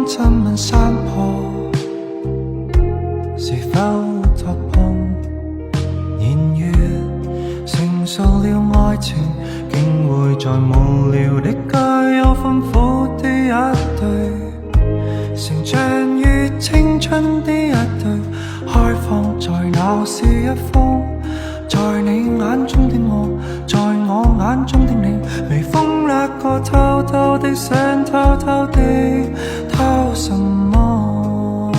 親吻山坡，是否觸碰年月？成熟了愛情，竟會在無聊的街有豐富的一對，成長於青春的一對，開放在鬧市一方。在你眼中的我，在我眼中的你，微風掠過，偷偷的想偷偷的偷什麼？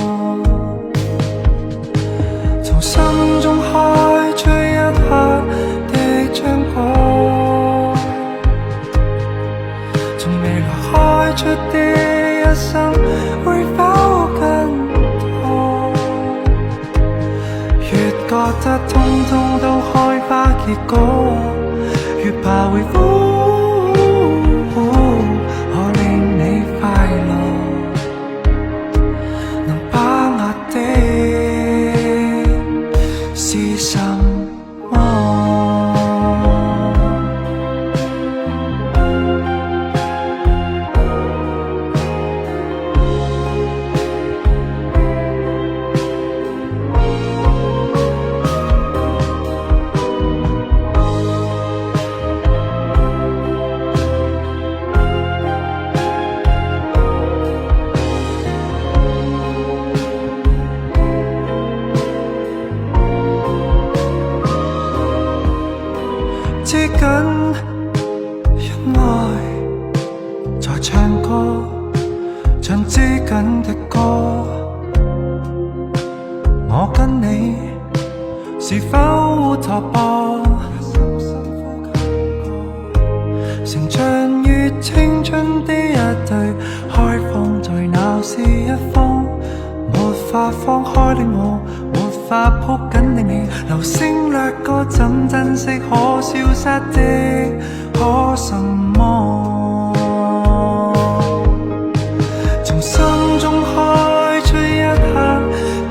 從心中開出一刻的漿果，從未來開出的一生會否更多？越覺得通通都開花結果，越怕會可令你快樂，能把握的是什麼？知緊因愛在唱歌，唱知緊的歌。我跟你是否托缽？成長於青春的一對，開放在鬧市一方。沒法放開的我，沒法抱緊的你，流星掠過，怎珍惜可消失的可什麼？從心中開出一刻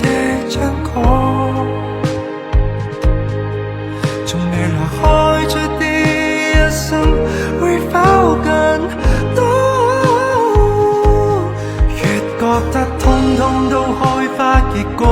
的漿果，從未來開出的一生會否更多？越覺得通通都開花結果，